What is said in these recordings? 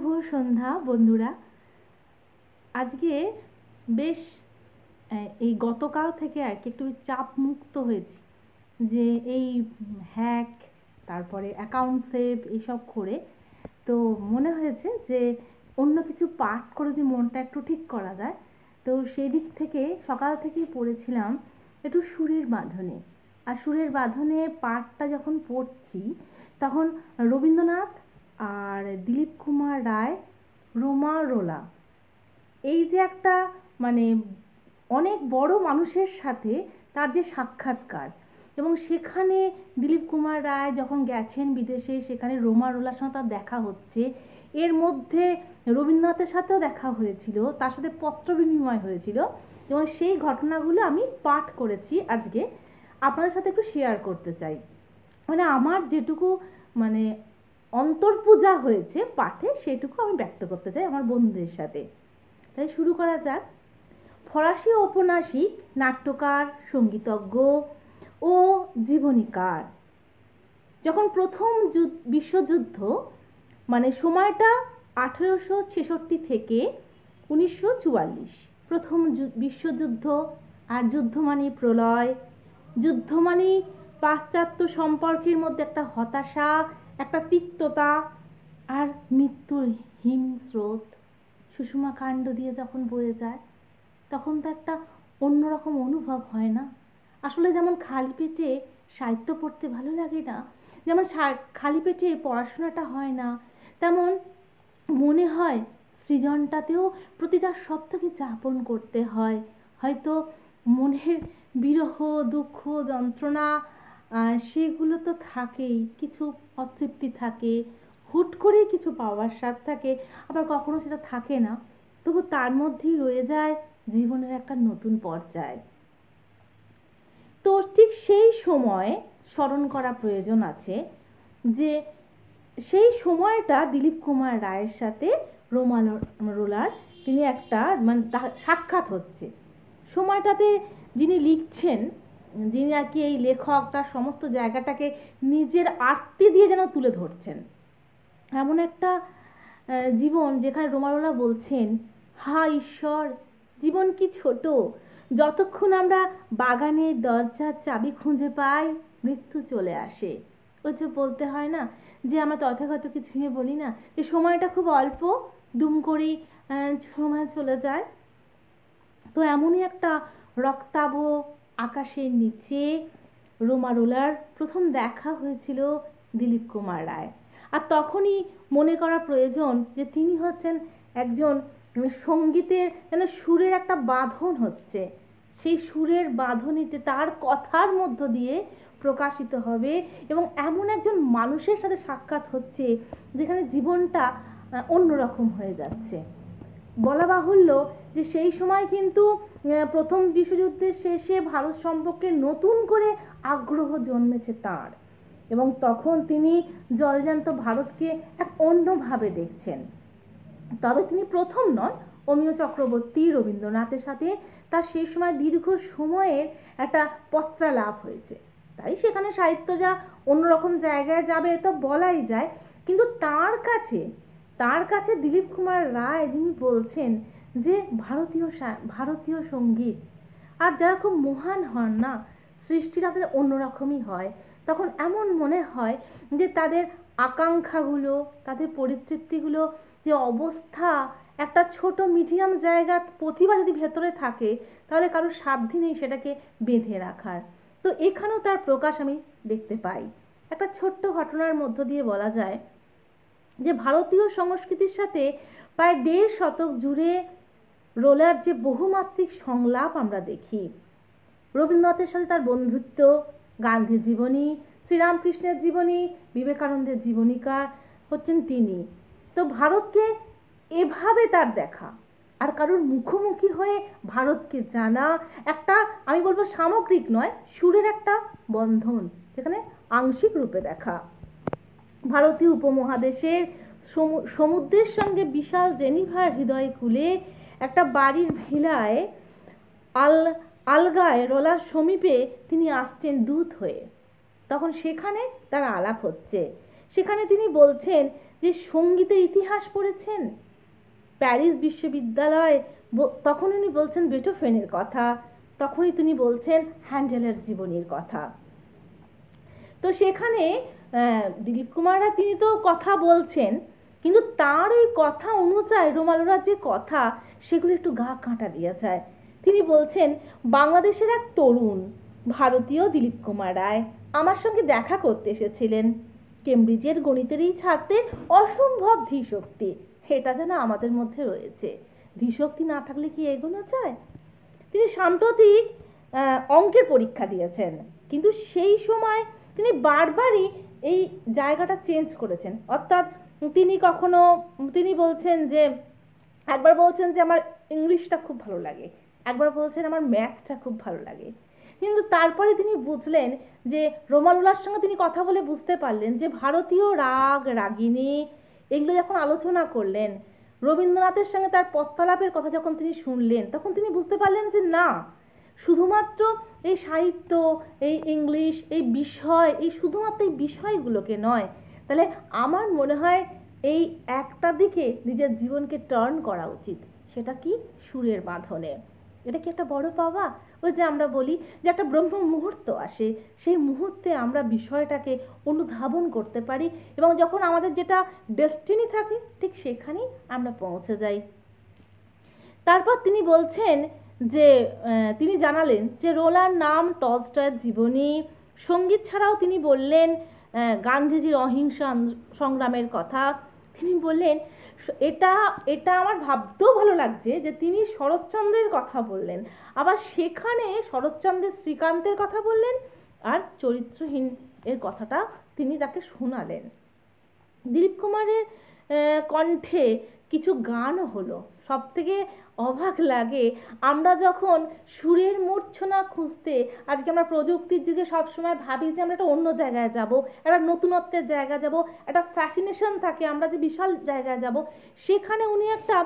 শুভ সন্ধ্যা বন্ধুরা। আজকে বেশ এই গতকাল থেকে আর কি একটু চাপ মুক্ত হয়েছি, যে এই হ্যাক তারপরে অ্যাকাউন্ট সেভ এইসব করে তো মনে হয়েছে যে অন্য কিছু পাঠ করে যদি মনটা একটু ঠিক করা যায়। তো সেই দিক থেকে সকাল থেকেই পড়েছিলাম একটু সুরের বাঁধনে। আর সুরের বাঁধনে পাঠটা যখন পড়ছি তখন রবীন্দ্রনাথ আর দিলীপ কুমার রায়, রোমা রোলা, এই যে একটা মানে অনেক বড় মানুষের সাথে তার যে সাক্ষাৎকার, এবং সেখানে দিলীপ কুমার রায় যখন গেছেন বিদেশে, সেখানে রোমা রোলার সঙ্গে তার দেখা হচ্ছে। এর মধ্যে রবীন্দ্রনাথের সাথেও দেখা হয়েছিল, তার সাথে পত্র বিনিময় হয়েছিল, এবং সেই ঘটনাগুলো আমি পাঠ করেছি। আজকে আপনাদের সাথে একটু শেয়ার করতে চাই, মানে আমার যেটুকু মানে অন্তর্পূজা হয়েছে পাঠে সেটুকু আমি ব্যক্ত করতে চাই আমার বন্ধুদের সাথে। তাই শুরু করা যাক। ফরাসি ঔপন্যাসিক, নাট্যকার, সঙ্গীতজ্ঞ ও জীবনীকার। যখন প্রথম বিশ্বযুদ্ধ, মানে সময়টা 1866 থেকে 1944, প্রথম বিশ্বযুদ্ধ। আর যুদ্ধ মানে প্রলয়, যুদ্ধ মানে পাশ্চাত্য সম্পর্কের মধ্যে একটা হতাশা, একটা তিক্ততা, আর মৃত্যুর হিমস্রোত সুষুমা কাণ্ড দিয়ে যখন বয়ে যায়, তখন তো একটা অন্যরকম অনুভব হয় না? আসলে যেমন খালি পেটে সাহিত্য পড়তে ভালো লাগে না, যেমন খালি পেটে পড়াশোনাটা হয় না, তেমন মনে হয় সৃজনটাতেও প্রতিটা শব্দকে যাপন করতে হয়। হয়তো মনের বিরহ, দুঃখ, যন্ত্রণা সেগুলো তো থাকেই, কিছু অতৃপ্তি থাকে, হুট করে কিছু পাওয়ার স্বাদ থাকে, আবার কখনো সেটা থাকে না। তবু তার মধ্যেই রয়ে যায় জীবনের একটা নতুন পর্যায়। তো ঠিক সেই সময় স্মরণ করা প্রয়োজন আছে যে সেই সময়টা দিলীপ কুমার রায়ের সাথে রোমা রোলার তিনি একটা মানে সাক্ষাৎ হচ্ছে। সময়টাতে যিনি লিখছেন, যিনি আর কি এই লেখক, তার সমস্ত জায়গাটাকে নিজের আত্মে দিয়ে যেন তুলে ধরছেন। এমন একটা জীবন যেখানে রোমা রোলা বলছেন, হা ঈশ্বর, জীবন কি ছোট, যতক্ষণ আমরা বাগানের দরজার চাবি খুঁজে পাই মৃত্যু চলে আসে। ওই যে বলতে হয় না যে আমরা তথাগত কিছুই বলি না, যে সময়টা খুব অল্প, দুম করেই সময় চলে যায়। তো এমনই একটা রক্তাভ আকাশের নিচে রোমা রোলার প্রথম দেখা হয়েছিল দিলীপ কুমার রায়। আর তখনই মনে করা প্রয়োজন যে তিনি হচ্ছেন একজন সঙ্গীতের যেন সুরের একটা বাঁধন হচ্ছে, সেই সুরের বাঁধনিতে তার কথার মধ্য দিয়ে প্রকাশিত হবে, এবং এমন একজন মানুষের সাথে সাক্ষাৎ হচ্ছে যেখানে জীবনটা অন্যরকম হয়ে যাচ্ছে। বলা বাহুল্য যে সেই সময় কিন্তু প্রথম বিশ্বযুদ্ধের শেষে ভারত সম্পর্কে নতুন করে আগ্রহ জন্মেছে তার, এবং তখন তিনি জলজান্ত ভারতকে এক অন্যভাবে দেখছেন। তবে তিনি প্রথম নন, অমিয় চক্রবর্তী, রবীন্দ্রনাথের সাথে তার সেই সময় দীর্ঘ সময়ের একটা পত্রালাপ হয়েছে। তাই সেখানে সাহিত্য যা অন্যরকম জায়গায় যাবে এটা বলাই যায়। কিন্তু তার কাছে দিলীপ কুমার রায় যিনি বলছেন যে ভারতীয় সঙ্গীত, আর যারা খুব মহান হন না, সৃষ্টিটা তাদের অন্যরকমই হয়, তখন এমন মনে হয় যে তাদের আকাঙ্ক্ষাগুলো, তাদের পরিতৃপ্তিগুলো, যে অবস্থা, একটা ছোট মিডিয়াম জায়গার প্রতিভা যদি ভেতরে থাকে তাহলে কারোর সাধ্য নেই সেটাকে বেঁধে রাখার। তো এখানেও তার প্রকাশ আমি দেখতে পাই। একটা ছোট্ট ঘটনার মধ্য দিয়ে বলা যায় যে ভারতীয় সংস্কৃতির সাথে প্রায় ১.৫ শতক জুড়ে রোলার যে বহুমাত্রিক সংলাপ আমরা দেখি। রবীন্দ্রনাথের সাথে তার বন্ধুত্ব, গান্ধী জীবনী, শ্রীরামকৃষ্ণের জীবনী, বিবেকানন্দের জীবনীকার হচ্ছেন তিনি। তো ভারতকে এভাবে তার দেখা, আর কারোর মুখোমুখি হয়ে ভারতকে জানা, একটা আমি বলবো সামগ্রিক নয়, সুরের একটা বন্ধন, যেখানে আংশিক রূপে দেখা। ভারতীয় উপমহাদেশের সমুদ্রের সঙ্গে বিশাল জেনিভার হৃদয় কুলে একটা বাড়ির ভিলায় আলগায় রোলার সমীপে তিনি আসছেন দূত হয়ে। তখন সেখানে তার আলাপ হচ্ছে। সেখানে তিনি বলছেন যে সঙ্গীতের ইতিহাস পড়েছেন, প্যারিস বিশ্ববিদ্যালয়, তখন উনি বলছেন বেটোফেনের কথা, তখনই তিনি বলছেন হ্যান্ডেলের জীবনীর কথা। তো সেখানে দিলীপ কুমার রায় তিনি তো কথা বলছেন, কিন্তু তার ওই কথা অনুযায়ী রোমালোরার যে কথা সেগুলো একটু গা কাঁটা দিয়ে যায়। তিনি বলছেন, বাংলাদেশের এক তরুণ ভারতীয় দিলীপ কুমার রায় আমার সঙ্গে দেখা করতে এসেছিলেন। কেমব্রিজের গণিতের এই ছাত্রের অসম্ভব ধীশক্তি, এটা যেন আমাদের মধ্যে রয়েছে। ধীশক্তি না থাকলে কি এগোনো যায়? তিনি সাম্প্রতিক অঙ্কের পরীক্ষা দিয়েছেন, কিন্তু সেই সময় তিনি বারবারই এই জায়গাটা চেঞ্জ করেছেন। অর্থাৎ তিনি বলছেন যে, একবার বলছেন যে আমার ইংলিশটা খুব ভালো লাগে, একবার বলছেন আমার ম্যাথটা খুব ভালো লাগে। কিন্তু তারপরে তিনি বুঝলেন যে রোমালোলার সঙ্গে তিনি কথা বলে বুঝতে পারলেন যে ভারতীয় রাগ রাগিনী এগুলো যখন আলোচনা করলেন, রবীন্দ্রনাথের সঙ্গে তার পত্রালাপের কথা যখন তিনি শুনলেন, তখন তিনি বুঝতে পারলেন যে না, শুধুমাত্র এই সাহিত্য, এই ইংলিশ, এই বিষয়, এই শুধুমাত্র এই বিষয়গুলোকে নয়, তাহলে আমার মনে হয় এই একটা দিকে নিজের জীবনকে টার্ন করা উচিত। সেটা কি? সুরের বাঁধনে। এটা কি একটা বড় পাওয়া? ওই যে আমরা বলি যে একটা ব্রহ্ম মুহূর্ত আসে, সেই মুহূর্তে আমরা বিষয়টাকে অনুধাবন করতে পারি, এবং যখন আমাদের যেটা ডেস্টিনি থাকে ঠিক সেখানেই আমরা পৌঁছে যাই। তারপর তিনি বলছেন যে তিনি জানালেন যে রোলার নাম, টলস্টয়ের জীবনী, সঙ্গীত ছাড়াও তিনি বললেন গান্ধীজির অহিংসা সংগ্রামের কথা। তিনি বললেন, এটা আমার ভাবতেও ভালো লাগছে যে তিনি শরৎচন্দ্রের কথা বললেন, আবার সেখানে শরৎচন্দ্রের শ্রীকান্তের কথা বললেন, আর চরিত্রহীন এর কথাটা তিনি তাকে শোনালেন। দিলীপ কুমারের কণ্ঠে কিছু গানও হলো। সব থেকে অবাক লাগে, আমরা যখন সুরের মূর্ছনা খুঁজতে, আজকে আমরা প্রযুক্তির যুগে সবসময় ভাবি যে আমরা একটা অন্য জায়গায় যাব, একটা নতুনত্বের জায়গায় যাব, একটা ফ্যাসিনেশন থাকে আমরা যে বিশাল জায়গায় যাব, সেখানে উনি একটা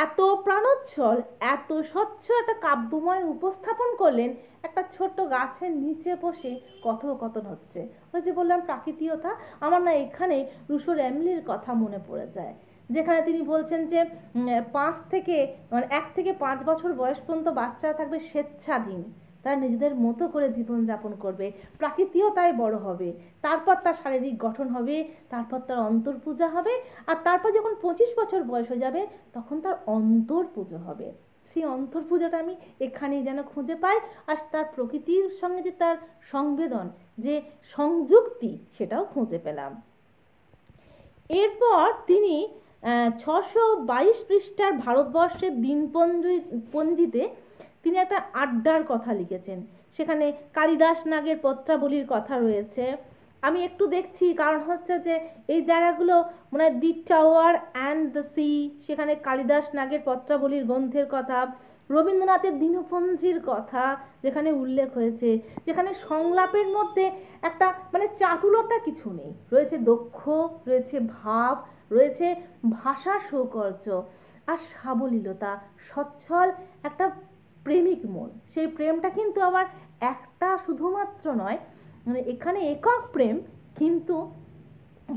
এত প্রাণোচ্ছল, এত স্বচ্ছ একটা কাব্যময় উপস্থাপন করলেন। একটা ছোট্ট গাছের নিচে বসে কথোপকথন হচ্ছে, ওই যে বললাম প্রাকৃতিকতা। আমার না এখানে রুশো র্যামলির কথা মনে পড়ে যায়, যেখানে তিনি বলছেন যে 1 থেকে 5 বছর বয়স পর্যন্ত বাচ্চারা থাকবে স্বেচ্ছাধীন, তারা নিজেদের মতো করে জীবনযাপন করবে, প্রাকৃতিকতায় বড় হবে, তারপর তার শারীরিক গঠন হবে, তারপর তার অন্তর্পূজা হবে, আর তারপর যখন 25 বছর বয়স হয়ে যাবে তখন তার অন্তর্পুজো হবে। সেই অন্তর্পূজাটা আমি এখানেই যেন খুঁজে পাই, আর তার প্রকৃতির সঙ্গে যে তার সংবেদন, যে সংযুক্তি, সেটাও খুঁজে পেলাম। এরপর তিনি 622 পৃষ্ঠার ভারতবর্ষের দিনপঞ্জিতে তিনি একটা আড্ডার কথা লিখেছেন। সেখানে কালিদাস নাগের পত্রাবলীর কথা রয়েছে। আমি একটু দেখছি, কারণ হচ্ছে যে এই জায়গাগুলো মানে দি টাওয়ার অ্যান্ড দ্য সি, সেখানে কালিদাস নাগের পত্রাবলীর গ্রন্থের কথা, রবীন্দ্রনাথের দিনপঞ্জির কথা যেখানে উল্লেখ হয়েছে, যেখানে সংলাপের মধ্যে একটা মানে চাটুলতা কিছু নেই, রয়েছে দক্ষ, রয়েছে ভাব, রয়েছে ভাষার সৌকর্য আর সাবলীলতা, সচ্ছল একটা প্রেমিক মন। সেই প্রেমটা কিন্তু আবার একটা শুধুমাত্র নয়, মানে এখানে একক প্রেম, কিন্তু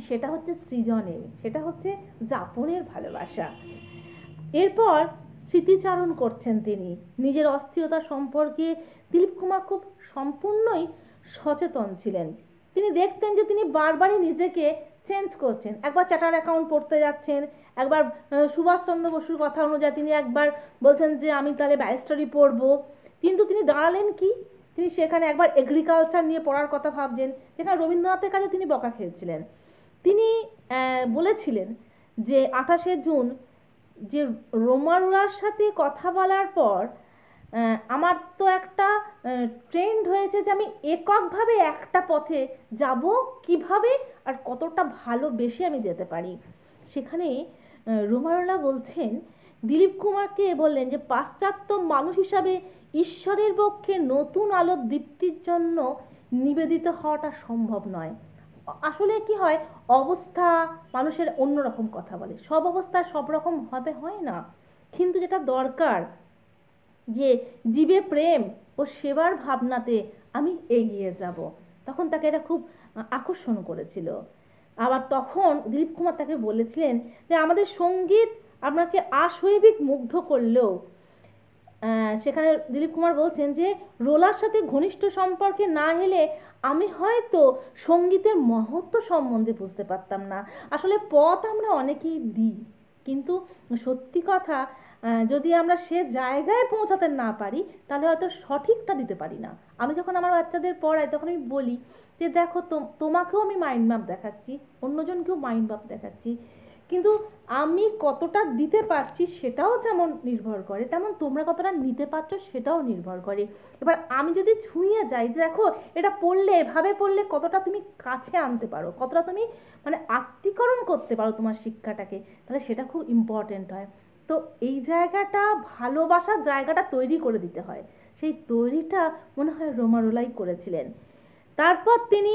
সেটা হচ্ছে সৃজনের, সেটা হচ্ছে যাপনের ভালোবাসা। এরপর স্মৃতিচারণ করছেন তিনি নিজের অস্থিরতা সম্পর্কে। দিলীপ কুমার খুব সম্পূর্ণই সচেতন ছিলেন। তিনি দেখতেন যে তিনি বারবারই নিজেকে চেঞ্জ করছেন। একবার চার্টার অ্যাকাউন্ট পড়তে যাচ্ছেন, একবার সুভাষচন্দ্র বসুর কথা অনুযায়ী তিনি একবার বলছেন যে আমি তাহলে ব্যারিস্টারি পড়বো, কিন্তু তিনি দাঁড়ালেন কি, তিনি সেখানে একবার এগ্রিকালচার নিয়ে পড়ার কথা ভাবছেন, যেখানে রবীন্দ্রনাথের কাছে তিনি বকা খেয়েছিলেন। তিনি বলেছিলেন যে 28শে জুন যে রোমারুলার সাথে কথা বলার পর আমার তো একটা ট্রেন্ড হয়েছে যে আমি এককভাবে একটা পথে যাব কিভাবে আর কতটা ভালোবেসে আমি যেতে পারি। সেখানে রোমারুলা বলছেন, দিলীপ কুমারকে বললেন যে পাশ্চাত্য মানুষ হিসাবে ঈশ্বরের পক্ষে নতুন আলোর দীপ্তির জন্য নিবেদিত হওয়াটা সম্ভব নয়। আসলে কি হয়, অবস্থা মানুষের অন্যরকম কথা বলে, সব অবস্থা সব রকম হবে হয় না, কিন্তু যেটা দরকার যে জীবে প্রেম ও সেবার ভাবনাতে আমি এগিয়ে যাব, তখন তাকে এটা খুব আকর্ষণ করেছিল। আবার তখন দিলীপ কুমার তাকে বলেছিলেন যে আমাদের সঙ্গীত আপনাকে আশৈবিক মুগ্ধ করলেও সেখানে দিলীপ কুমার বলছেন যে রোলার সাথে ঘনিষ্ঠ সম্পর্কে না এলে আমি হয়তো সঙ্গীতের মহত্ব সম্বন্ধে বুঝতে পারতাম না। আসলে পথ আমরা অনেকেই দিই, কিন্তু সত্যি কথা যদি আমরা সে জায়গায় পৌঁছাতে না পারি তাহলে হয়তো সঠিকটা দিতে পারি না। আমি যখন আমার বাচ্চাদের পড়াই তখন আমি বলি যে দেখো তোমাকেও আমি মাইন্ড ম্যাপ দেখাচ্ছি, অন্যজনকেও মাইন্ড ম্যাপ দেখাচ্ছি, কিন্তু আমি কতটা দিতে পারছি সেটাও যেমন নির্ভর করে, তেমন তোমরা কতটা নিতে পারছো সেটাও নির্ভর করে। এবার আমি যদি ছুঁয়ে যাই যে দেখো এটা পড়লে এভাবে পড়লে কতটা তুমি কাছে আনতে পারো, কতটা তুমি মানে আত্মীকরণ করতে পারো তোমার শিক্ষাটাকে, তাহলে সেটা খুব ইম্পর্টেন্ট হয়। তো এই জায়গাটা ভালোবাসার জায়গাটা তৈরি করে দিতে হয়, সেই তৈরিটা মনে হয় রোমা রোলাই করেছিলেন। তারপর তিনি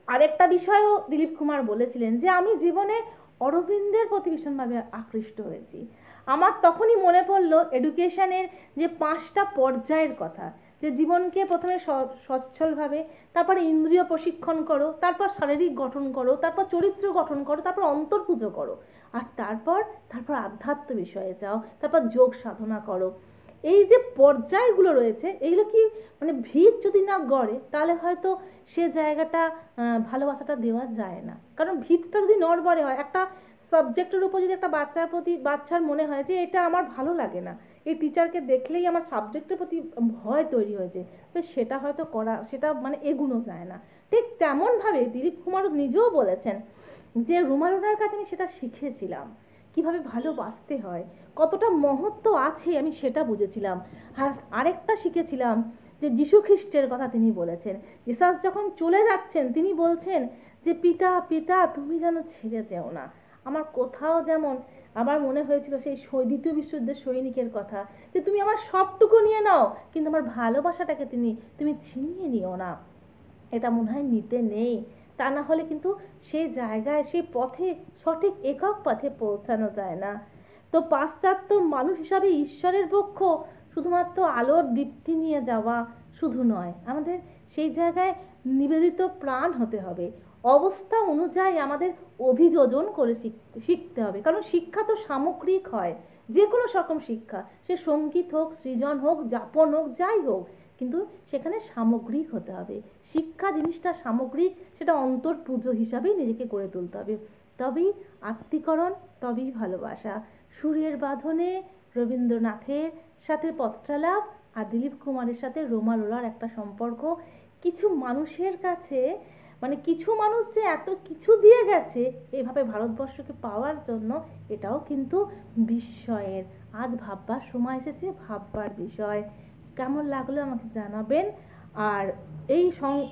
আরেকটা বিষয়ও দিলীপ কুমার বলেছিলেন যে আমি জীবনে অরবিন্দের প্রতি ভীষণভাবে আকৃষ্ট হয়েছি। আমার তখনই মনে পড়লো এডুকেশনের যে 5টা পর্যায়ের কথা, যে জীবনকে প্রথমে সচ্ছলভাবে, তারপর ইন্দ্রিয় প্রশিক্ষণ করো, তারপর শারীরিক গঠন করো, তারপর চরিত্র গঠন করো, তারপর অন্তর্পুজো করো, আর তারপর আধ্যাত্ম বিষয়ে যাও, তারপর যোগ সাধনা করো। এই যে পর্যায়গুলো রয়েছে এইগুলো কি মানে ভিত যদি না গড়ে তাহলে হয়তো সে জায়গাটা ভালোবাসাটা দেওয়া যায় না। কারণ ভিতটা যদি নড়বড়ে হয়, একটা সাবজেক্টের উপর যদি একটা বাচ্চার মনে হয় যে এটা আমার ভালো লাগে না, এই টিচারকে দেখলেই আমার সাবজেক্টের প্রতি ভয় তৈরি হয়েছে, তো সেটা হয়তো সেটা মানে এগুনো যায় না। ঠিক তেমনভাবে দিলীপ কুমার নিজেও বলেছেন যে রুমালুনার কাছে আমি সেটা শিখেছিলাম, কিভাবে ভালোবাসতে হয়, কতটা মহত্ব আছে আমি সেটা বুঝেছিলাম। আর আরেকটা শিখেছিলাম যে যীশু খ্রিস্টের কথা তিনি বলেছেন, জিসাস যখন চলে যাচ্ছেন তিনি বলছেন যে পিতা পিতা তুমি যেন ছেড়ে যেও না। আমার কোথাও যেমন আবার মনে হয়েছিল সেই দ্বিতীয় বিশ্বযুদ্ধের সৈনিকের কথা, যে তুমি আমার সবটুকু নিয়ে নাও কিন্তু আমার ভালোবাসাটাকে তুমি ছিনিয়ে নিও না। এটা মনে হয় নিতে নেই, তা না হলে কিন্তু সেই জায়গায় সেই পথে সঠিক একক পথে পৌঁছানো যায় না। তো পাশ্চাত্য মানুষ হিসাবে ঈশ্বরের পক্ষ শুধুমাত্র আলোর দীপ্তি নিয়ে যাওয়া শুধু নয়, আমাদের সেই জায়গায় নিবেদিত প্রাণ হতে হবে। অবস্থা অনুযায়ী আমাদের অভিযোজন করে শিখতে হবে, কারণ শিক্ষা তো সামগ্রিক হয়, যে কোনো রকম শিক্ষা, সে সঙ্গীত হোক, সৃজন হোক, যাপন হোক, যাই হোক, কিন্তু সেখানে সামগ্রিক হতে হবে। শিক্ষা জিনিসটা সামগ্রিক, সেটা অন্তর্পুজো হিসাবেই নিজেকে গড়ে তুলতে হবে, তবেই আত্মীকরণ, তবেই ভালোবাসা। সুরের বাঁধনে রবীন্দ্রনাথের সাথে পথচালাপ আর দিলীপ কুমারের সাথে রোমা রোলার একটা সম্পর্ক, কিছু মানুষের কাছে মানে কিছু মানুষ যে এত কিছু দিয়ে গেছে এইভাবে ভারতবর্ষকে পাওয়ার জন্য, এটাও কিন্তু বিস্ময়ের। আজ ভাববার সময় এসেছে, ভাববার বিষয়। কেমন লাগলো আমাকে জানাবেন। আর এই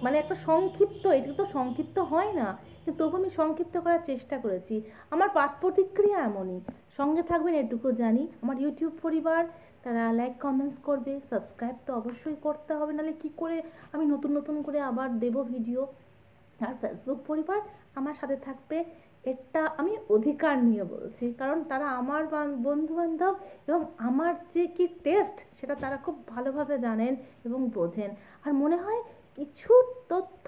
মানে একটা সংক্ষিপ্ত, এটা তো সংক্ষিপ্ত হয় না, কিন্তু তবু আমি সংক্ষিপ্ত করার চেষ্টা করেছি। আমার পাঠ প্রতিক্রিয়া এমনই। সঙ্গে থাকবেন এটুকু জানি। আমার ইউটিউব পরিবার তারা লাইক কমেন্টস করবে, সাবস্ক্রাইব তো অবশ্যই করতে হবে, নাহলে কি করে আমি নতুন নতুন করে আবার দেব ভিডিও। আর ফেসবুক পরিবার আমার সাথে থাকবে, এটা আমি অধিকার নিয়ে বলছি, কারণ তারা আমার বন্ধু বান্ধব এবং আমার যে কি টেস্ট সেটা তারা খুব ভালোভাবে জানেন এবং বোঝেন। আর মনে হয় কিছু তথ্য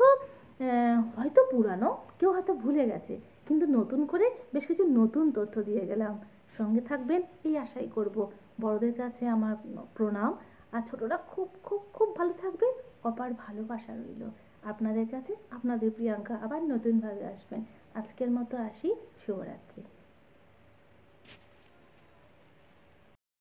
হয়তো পুরানো, কেউ হয়তো ভুলে গেছে, কিন্তু নতুন করে বেশ কিছু নতুন তথ্য দিয়ে গেলাম। সঙ্গে থাকবেন এই আশাই করব। বড়দের কাছে আমার প্রণাম, আর ছোটরা খুব খুব খুব ভালো থাকবে, অপার ভালোবাসা রইল আপনাদের কাছে। আপনাদের প্রিয়াঙ্কা আবার নতুনভাবে আসবেন। আজকের মতো আসি, শুভরাত্রি।